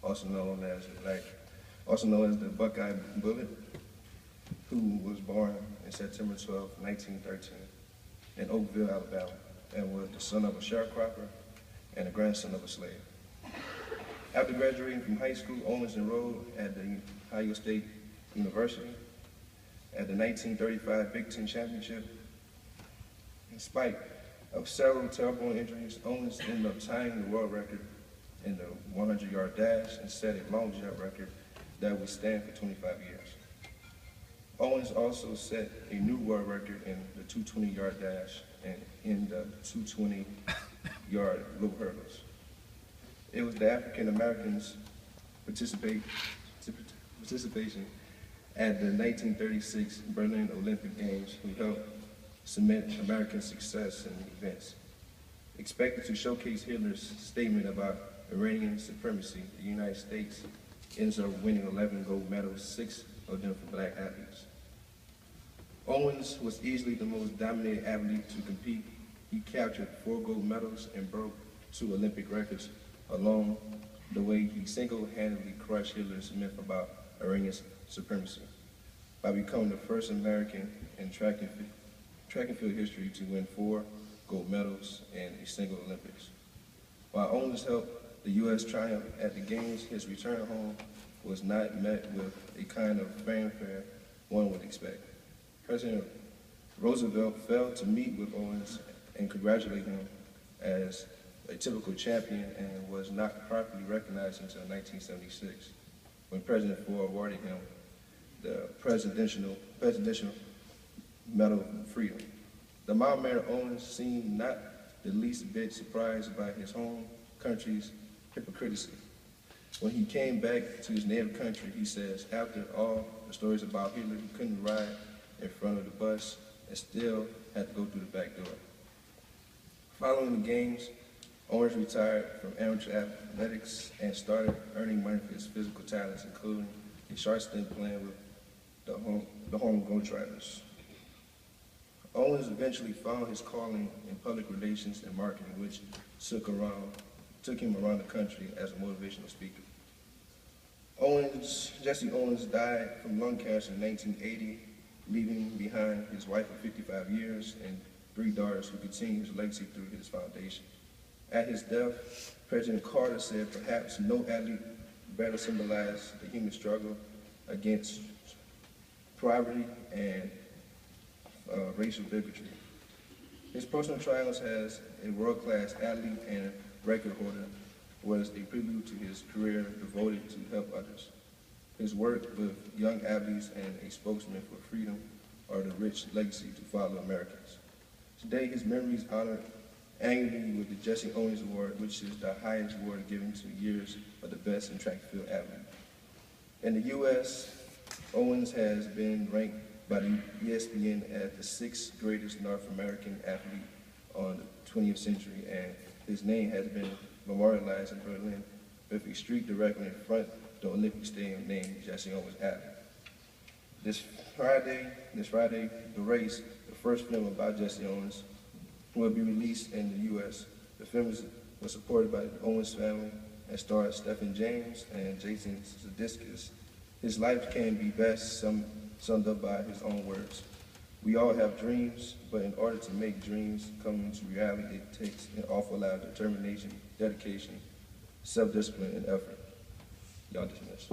also known as the Buckeye Bullet, who was born in September 12, 1913, in Oakville, Alabama, and was the son of a sharecropper and a grandson of a slave. After graduating from high school, Owens enrolled at the Ohio State University. At the 1935 Big Ten Championship, in spite of several terrible injuries, Owens ended up tying the world record in the 100-yard dash and set a long jump record that would stand for 25 years. Owens also set a new world record in the 220-yard dash and in the 220-yard low hurdles. It was the African Americans' participation at the 1936 Berlin Olympic Games who helped cement American success in the events. Expected to showcase Hitler's statement about Iranian supremacy, the United States ends up winning 11 gold medals, 6 of them for black athletes. Owens was easily the most dominated athlete to compete. He captured 4 gold medals and broke 2 Olympic records. Along the way, he single-handedly crushed Hitler's myth about Iranian supremacy by becoming the first American in track and field history to win 4 gold medals in a single Olympics. While Owens helped the U.S. triumph at the Games, his return home was not met with a kind of fanfare one would expect. President Roosevelt failed to meet with Owens and congratulate him as a typical champion and was not properly recognized until 1976, when President Ford awarded him the Presidential Medal of Freedom. The mild-mannered Owens seemed not the least bit surprised by his home country's hypocrisy. When he came back to his native country, he says, after all the stories about Hitler, he couldn't ride in front of the bus and still had to go through the back door. Following the Games, Owens retired from amateur athletics and started earning money for his physical talents, including a short stint playing with the home Ghost Riders. Owens eventually found his calling in public relations and marketing, which took him around the country as a motivational speaker. Jesse Owens died from lung cancer in 1980, leaving behind his wife of 55 years and 3 daughters who continue his legacy through his foundation. At his death, President Carter said perhaps no athlete better symbolized the human struggle against poverty and racial bigotry. His personal triumphs as a world-class athlete and record holder was a prelude to his career devoted to help others. His work with young athletes and a spokesman for freedom are the rich legacy to follow Americans. Today, his memory is honored annually with the Jesse Owens Award, which is the highest award given to years of the best in track and field athlete. In the U.S., Owens has been ranked by the ESPN as the 6th greatest North American athlete on the 20th century, and his name has been memorialized in Berlin with a street directly in front of the Olympic Stadium named Jesse Owens Athlete. This Friday, The Race, the first film about Jesse Owens, will be released in the U.S. The film was supported by the Owens family and stars Stephen James and Jason Sudeikis. His life can be best summed up by his own words. We all have dreams, but in order to make dreams come into reality, it takes an awful lot of determination, dedication, self-discipline, and effort. Y'all dismissed.